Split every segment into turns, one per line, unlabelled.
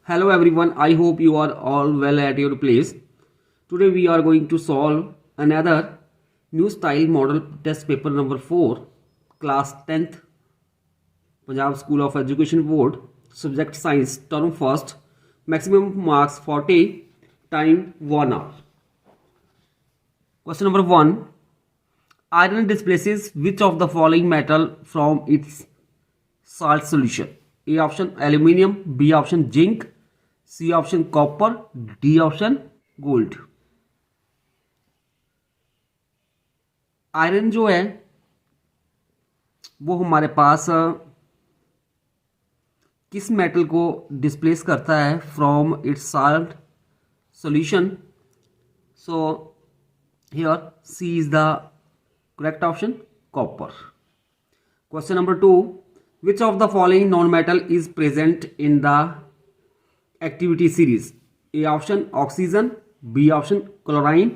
Hello everyone, I hope you are all well at your place. Today we are going to solve another new style model test paper number 4, class 10th, Punjab School of Education Board, subject science, term first, maximum marks 40, time 1 hour. Question number 1, iron displaces which of the following metal from its salt solution? A option aluminium, B option zinc, C option copper, D option gold. Iron जो है वो हमारे पास किस metal को displace करता है from its salt solution? So here C is the correct option, copper. Question number 2, which of the following non metal is present in the activity series? A option oxygen, B option chlorine,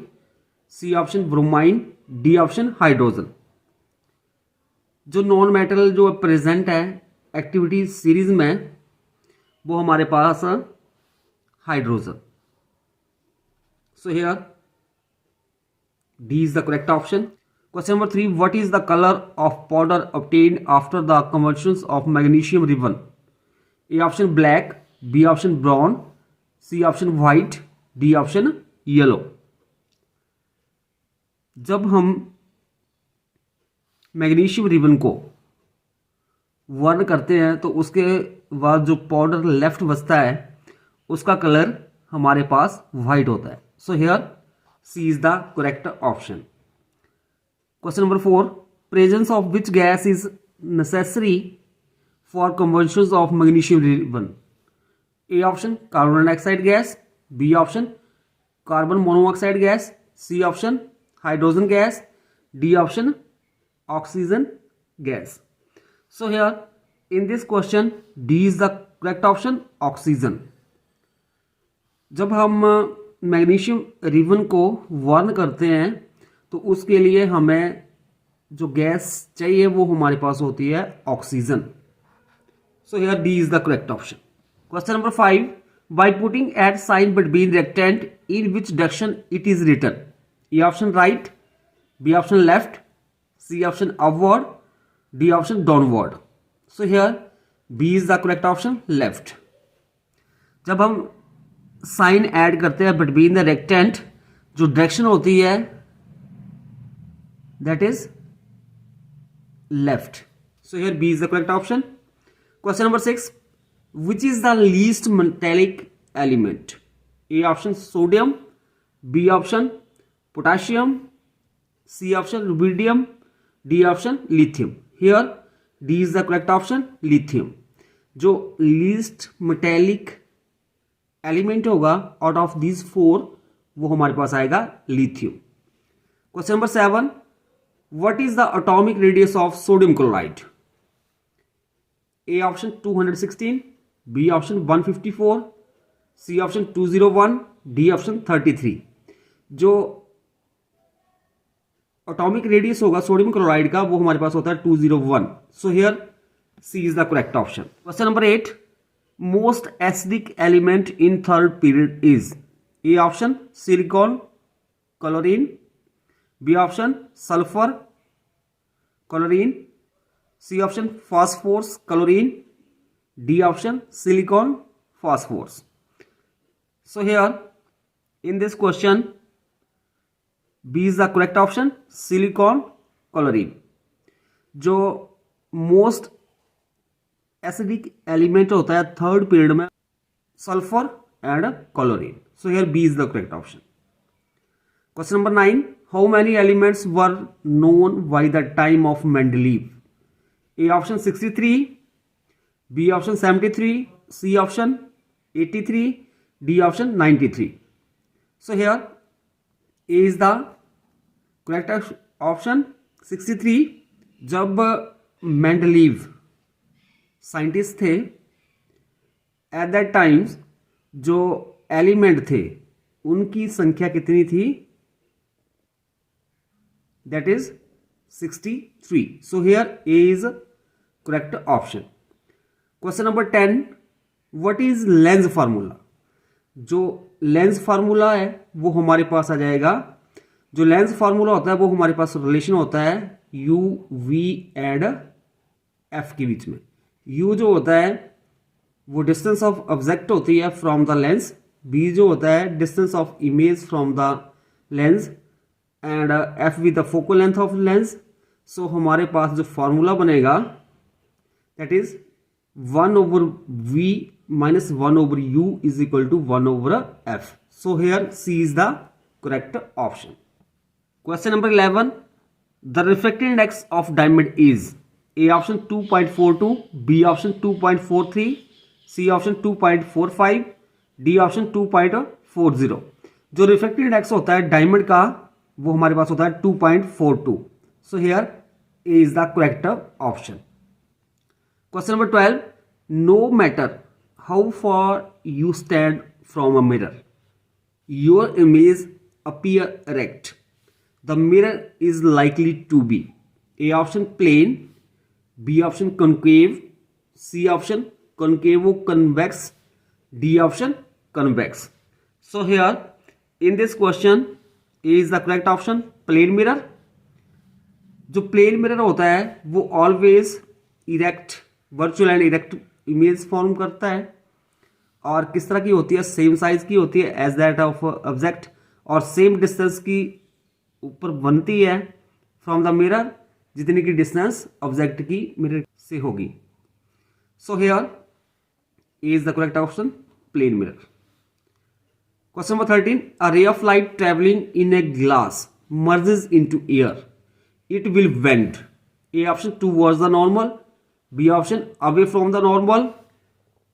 C option bromine, D option hydrogen. जो non metal जो present है activity series में वो हमारे पास hydrogen. So here D is the correct option. Question number 3, what is the colour of powder obtained after the conversion of magnesium ribbon? A option black, B option brown, C option white, D option yellow. जब हम magnesium ribbon को वर्न करते हैं तो उसके बाद जो powder left बचता है उसका कलर हमारे पास व्हाइट होता है। So here C is the correct option. Question number 4, presence of which gas is necessary for conversion of magnesium ribbon? A option carbon dioxide gas, B option carbon monoxide gas, C option hydrogen gas, D option oxygen gas. So here in this question D is the correct option, oxygen. जब हम magnesium ribbon को वर्न करते हैं तो उसके लिए हमें जो गैस चाहिए वो हमारे पास होती है oxygen. So here D is the correct option. Question number 5, by putting at sign between rectangle, in which direction it is written? A option right, B option left, C option upward, D option downward. So here B is the correct option, left. जब हम sign add करते हैं between the rectangle, जो direction होती है that is left. So here B is the correct option. Question number 6, which is the least metallic element? A option sodium, B option potassium, C option rubidium, D option lithium. Here D is the correct option, lithium. जो least metallic element होगा out of these 4 वो हमारे पास आएगा lithium. Question number 7, what is the atomic radius of sodium chloride? A option 216, B option 154, C option 201, D option 33। जो atomic radius होगा sodium chloride का वो हमारे पास होता है 201। So here C is the correct option. Question number 8, most acidic element in third period is? A option silicon chlorine, B option sulphur chlorine, C option phosphorus chlorine, D option silicon phosphorus. So here in this question B is the correct option, silicon chlorine. जो most acidic element होता है third period में sulphur and chlorine. So here B is the correct option. Question number 9, how many elements were known by the time of Mendeleev? A option 63, B option 73, C option 83, D option 93. So here A is the correct option, 63। जब Mendeleev scientist थे at that times जो element थे उनकी संख्या कितनी थी? That is 63. So here A is correct option. Question number 10, what is lens formula? जो lens formula है वो हमारे पास आ जाएगा, जो लेंस फार्मूला होता है वो हमारे पास रिलेशन होता है यू वी एंड एफ के बीच में। यू जो होता है वो डिस्टेंस ऑफ ऑब्जेक्ट होती है फ्रॉम द लेंस, बी जो होता है distance of image from the lens, and F with the focal length of lens. So हमारे पास जो फॉर्मूला बनेगा that is 1/v minus 1/u is equal to 1/f. So here C is the correct option. Question number 11. The refractive index of diamond is A option 2.42, B option 2.43, C option 2.45, D option 2.40. जो refractive index होता है diamond का वो हमारे पास होता है 2.42. So here A is the correct option. Question number 12. No matter how far you stand from a mirror, your image appear erect. The mirror is likely to be A option plane, B option concave, C option concavo-convex, D option convex. So here in this question A is the correct option, plane mirror. जो plane mirror होता है वो always erect, virtual and erect image form करता है, और किस तरह की होती है, सेम साइज की होती है एज दैट ऑफ ऑब्जेक्ट, और सेम डिस्टेंस की ऊपर बनती है फ्रॉम द मिरर जितनी की डिस्टेंस ऑब्जेक्ट की मिरर से होगी. So here A is the correct option, plane mirror. Question number 13. A ray of light travelling in a glass merges into air. It will bend. A option towards the normal, B option away from the normal,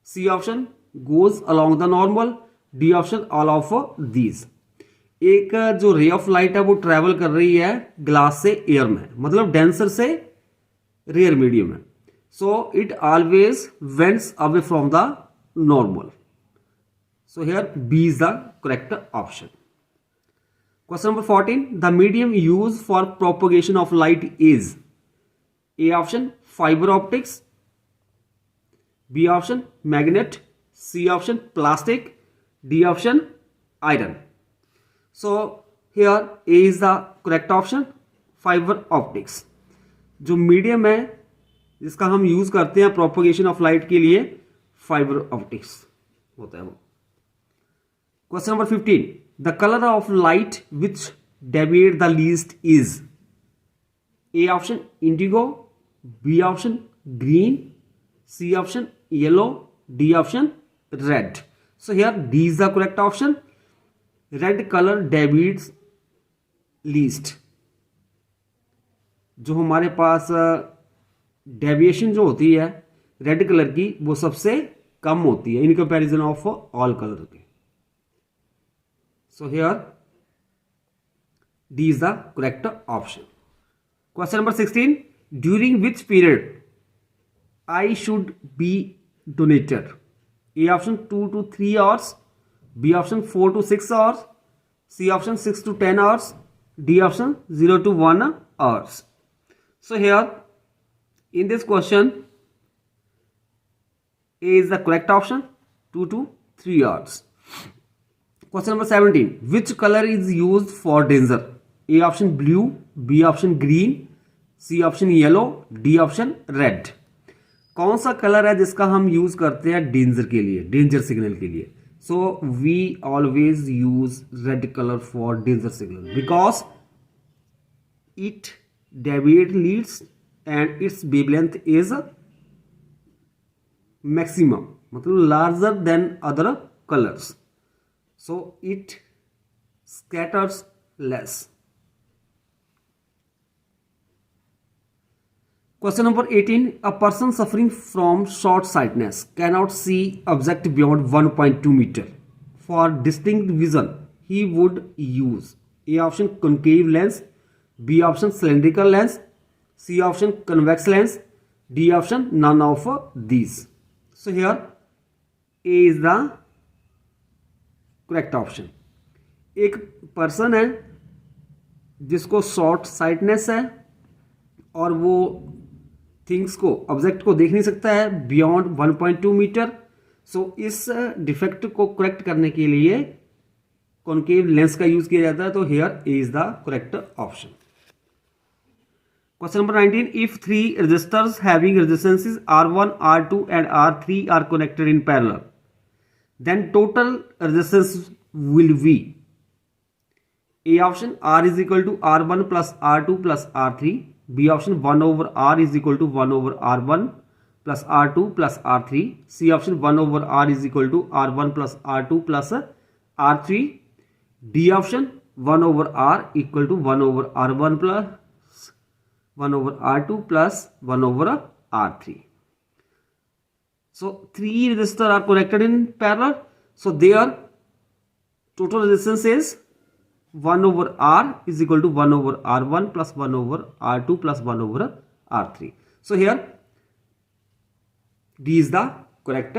C option goes along the normal, D option all of these. एक जो रे of light है वो travel कर रही है glass से air में, मतलब डेंसर से रेयर मीडियम में. So it always bends away from the normal. So here B is the correct option. Question number 14. The medium used for propagation of light is A option fiber optics, B option magnet, C option plastic, D option iron. So here A is the correct option, fiber optics. जो medium है जिसका हम use करते हैं propagation of light के लिए, fibre optics होता है वो. Question number 15. The color of light which deviate the least is A option indigo, B option green, C option yellow, D option red. So here D is the correct option. Red color deviates least. जो हमारे पास deviation जो होती है red colour की वो सबसे कम होती है in comparison of all colour के. So here D is the correct option. Question number 16. During which period eye should be donated? A option 2 to 3 hours, B option 4 to 6 hours, C option 6 to 10 hours, D option 0 to 1 hours. So here in this question A is the correct option, 2 to 3 hours. Question number 17. Which color is used for danger? A option blue, B option green, C option yellow, D option red. कौन सा colour है जिसका हम use करते हैं danger के लिए, danger signal के लिए? So we always use red colour for danger signal because it deviate लीड्स and its wavelength is maximum, मतलब larger than other colours. So it scatters less. Question number 18. A person suffering from short sightedness cannot see object beyond 1.2 meter. For distinct vision, he would use A option concave lens, B option cylindrical lens, C option convex lens, D option none of these. So here A is the correct option. एक person है जिसको short sightedness है और वो things को, object को देख नहीं सकता है बियॉन्ड 1.2 मीटर. सो इस डिफेक्ट को करेक्ट करने के लिए कॉन्केव लेंस का यूज किया जाता है, तो here A is the correct option. Question number 19, if three resistors having resistances R1, R2 and R3 are connected in parallel, then total resistance will be A option R is equal to R1 plus R2 plus R3, B option 1 over R is equal to 1 over R1 plus R2 plus R3, C option 1 over R is equal to R1 plus R2 plus R3, D option 1 over R equal to 1 over R1 plus 1 over R2 plus 1 over R3. So three resistors are connected in parallel. So their total resistance is 1 over R is equal to 1 over R1 plus 1 over R2 plus 1 over R3. So here D is the correct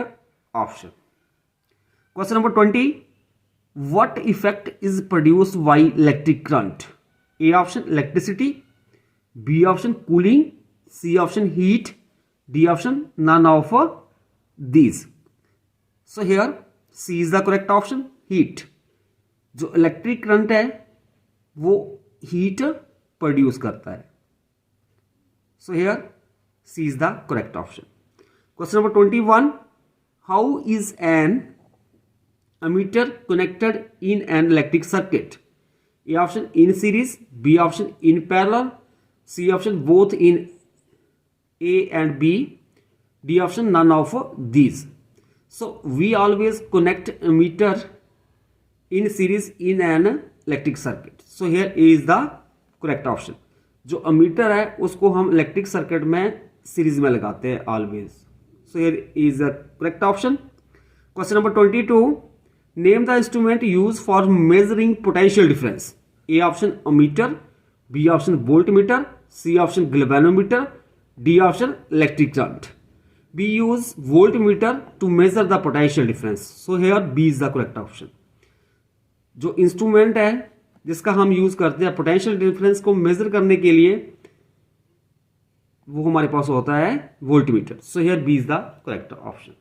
option. Question number 20. What effect is produced by electric current? A option electricity, B option cooling, C option heat, D option none of these. So here C is the correct option, heat. जो electric current है वो heat produce करता है। So here C is the correct option. Question number 21. How is an ammeter connected in an electric circuit? A option in series, B option in parallel, C option both in A and B, D option none of these. So we always connect ammeter in series in an electric circuit. So here A is the correct option. जो ammeter है उसको हम electric circuit में series में लगाते हैं always. So here A is the correct option. Question number 22. Name the instrument used for measuring potential difference. A option ammeter, B option voltmeter, C option galvanometer, D option electric current. We use voltmeter to measure the potential difference. So here B is the correct option. जो instrument है जिसका हम use करते हैं potential difference को major करने के लिए वो हमारे पास होता है voltmeter. So here B is the correct option.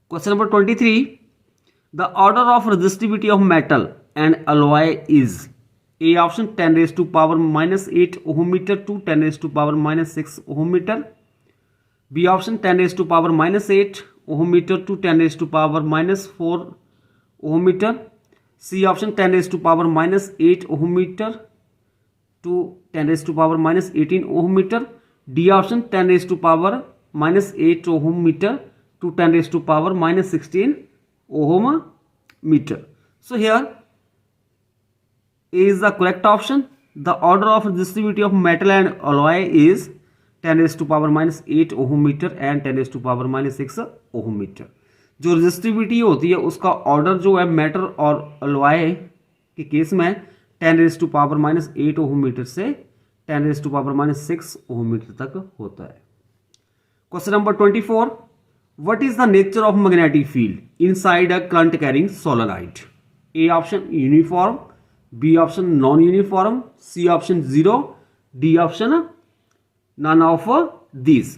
Question number 23. The order of resistivity of metal and alloy is A option 10 raised to power minus 8 ohm meter to 10 raised to power minus 6 ohm meter. B option 10 raised to power minus 8 ohm meter to 10 raised to power minus 4 ohm meter. C option 10 raised to power minus 8 ohm meter to 10 raised to power minus 18 ohm meter. D option 10 raised to power minus 8 ohm meter to 10 raised to power minus 16 ohm meter. So here A is the correct option. The order of resistivity of metal and alloy is 10 raised to power minus 8 ohm meter and 10 raised to power minus 6 ohm meter. जो resistivity होती है उसका order जो है metal और alloy के case में 10 raise to power minus 8 ohm metre से 10 raise to power minus 6 ohm metre तक होता है. Question number 24. What is the nature of magnetic field inside a current carrying solenoid? A option uniform, B option non uniform, C option 0, D option none of this.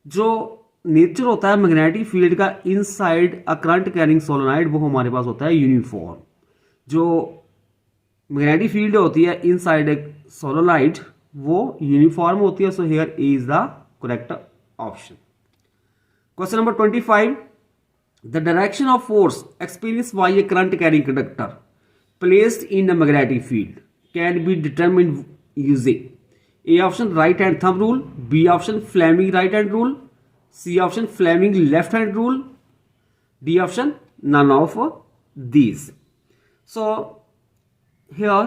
जो nature होता है magnetic field का inside a current carrying solenoid वो हमारे पास होता है uniform. जो मैग्नेटिक फील्ड होती है इनसाइड ए सोलेनॉइड वो यूनिफॉर्म होती है. So here A is the correct option. Question number 25. The direction of force experienced by a current carrying conductor placed in a magnetic field can be determined using A option right hand thumb rule, B option Fleming right hand rule, C option Fleming left hand rule, D option none of these. So here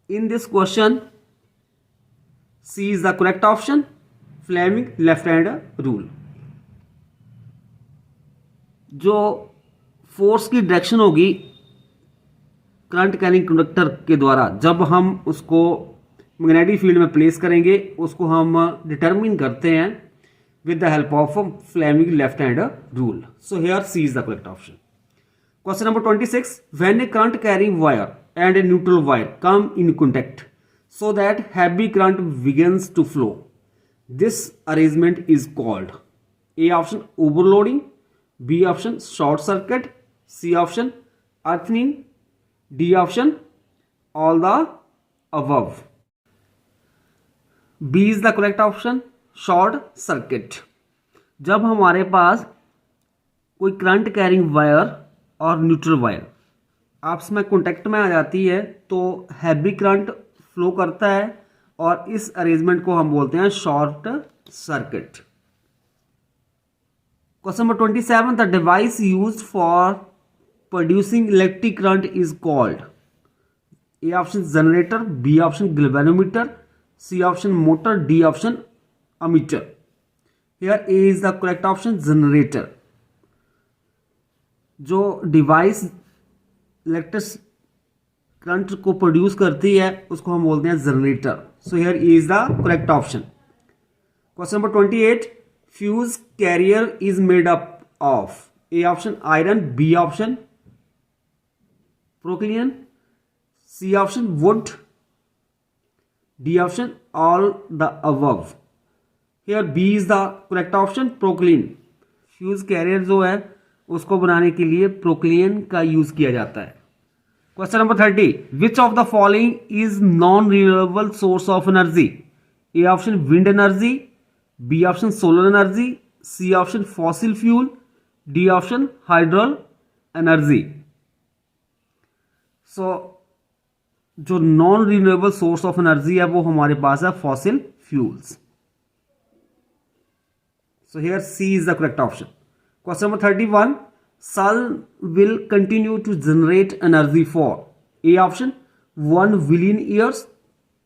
in this question C is the correct option, Fleming left hand rule. जो force की direction होगी current carrying conductor के द्वारा जब हम उसको magnetic field में place करेंगे उसको हम डिटरमिन करते हैं with the help of Fleming left hand rule. So here C is the correct option. Question number 26. When a current carrying wire and a neutral wire come in contact so that heavy current begins to flow, this arrangement is called A option overloading, B option short circuit, C option earthing, D option all the above. B is the correct option, short circuit. जब हमारे पास कोई current carrying wire और neutral wire आपस में contact में आ जाती है तो हैवी करंट फ्लो करता है और इस अरेंजमेंट को हम बोलते हैं short circuit. Question number 27, the device used for producing electric current is called. A option generator, B option galvanometer, C option motor, D option ammeter. Here A is the correct option, generator. जो device electric current को produce करती है उसको हम बोलते हैं generator. So here is the correct option. Question number 28, fuse carrier is made up of. A option iron, B option प्रोक्लियन, C option wood, D option all the above. Here B is the correct option, porcelain. Fuse carrier जो है उसको बनाने के लिए प्रोक्लियन का use किया जाता है. Question number 30, which of the following is non renewable source of energy. A option wind energy, B option solar energy, C option fossil fuel, D option hydrel energy. So जो non renewable source of energy है वो हमारे पास है fossil fuels. So here C is the correct option. Question number 31, sun will continue to generate energy for. A option 1 billion years,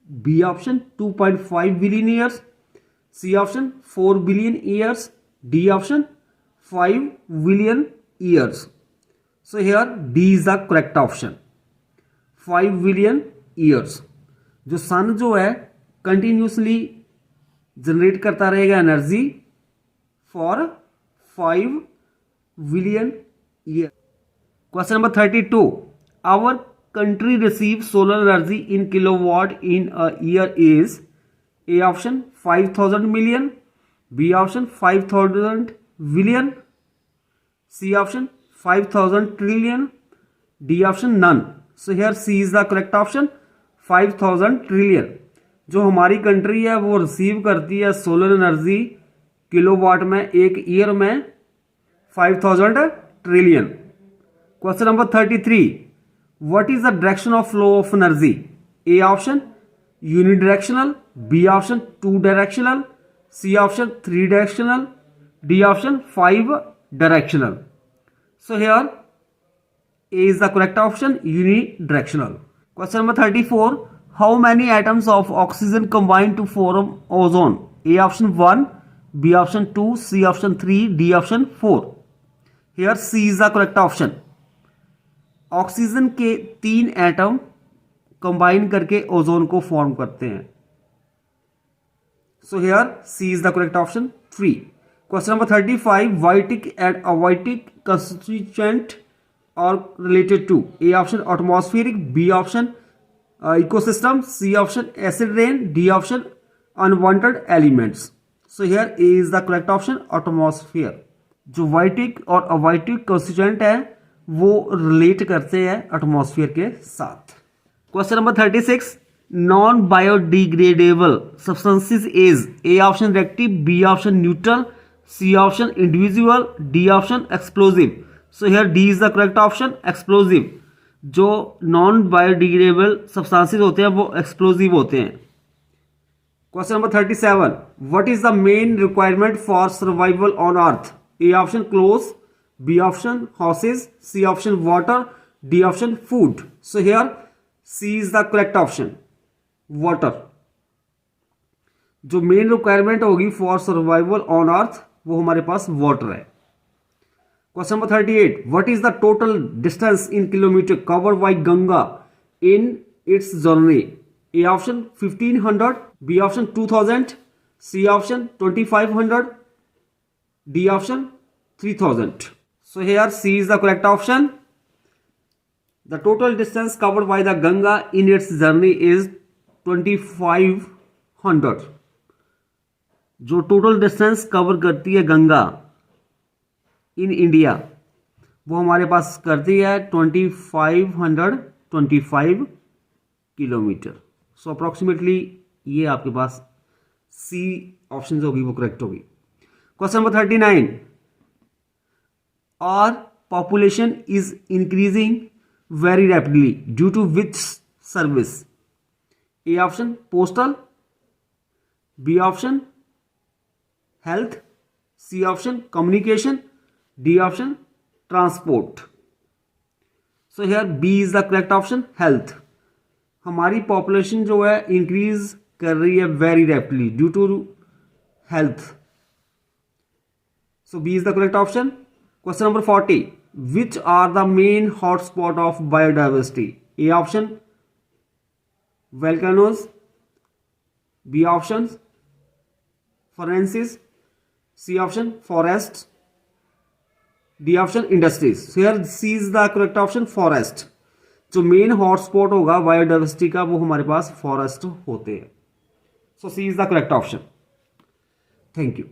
B option 2.5 billion years, C option 4 billion years, D option 5 billion years. So here D is the correct option, 5 billion years. जो सन जो है continuously generate करता रहेगा energy for 5 billion year. Question number 32, our country receives solar energy in kilowatt in a year is. A option 5000 million, B option 5000 billion, C option 5000 trillion, D option none. So here C is the correct option, 5000 trillion. जो हमारी country है वो receive करती है solar energy kilowatt में एक year में 5000 trillion. Question number 33, what is the direction of flow of energy. A option unidirectional, B option 2 directional, C option 3 directional, D option 5 directional. So here A is the correct option, unidirectional. Question number 34, how many atoms of oxygen combine to form ozone. A option 1, B option 2, C option 3, D option 4. Here C is the correct option. Oxygen के 3 atom combine करके ozone को form करते हैं. So here C is the correct option, 3. Question number 35, Vitic and avitic constituent are related to. A option atmospheric, B option ecosystem, C option acid rain, D option unwanted elements. So here A is the correct option, atmosphere. जो biotic और अवाइटिक constituent है वो relate करते हैं atmosphere के साथ. Question number 36, non biodegradable substances is. A option reactive, B option neutral, C option individual, D option explosive. So here D is the correct option, explosive. जो non biodegradable substances होते हैं वो explosive होते हैं. Question number 37, what is the main requirement for survival on earth. A option clothes, B option houses, C option water, D option food. So here C is the correct option, water. जो main requirement होगी for survival on अर्थ वो हमारे पास water है. Question number 38, what is the total distance in kilometre covered by Ganga in its journey. A option 1500, B option 2000, C option 2500, D option 3000. So here C is the correct option. The total distance covered by the Ganga in its journey is 2500. जो total distance cover करती है Ganga in India वो हमारे पास करती है 2525 kilometre. सो approximately ये आपके पास C option जो होगी वो करेक्ट होगी। Question number 39, our population is increasing very rapidly due to which service? A option postal, B option health, C option communication, D option transport. So here B is the correct option, health. हमारी population जो है increase कर रही है very rapidly due to health. So B is the correct option. Question number 40, which are the main hotspot of biodiversity? A option volcanoes, B option forests, C option forests, D option industries. So here C is the correct option, forest. जो main hotspot होगा biodiversity का वो हमारे पास forest होते हैं। So C is the correct option. Thank you.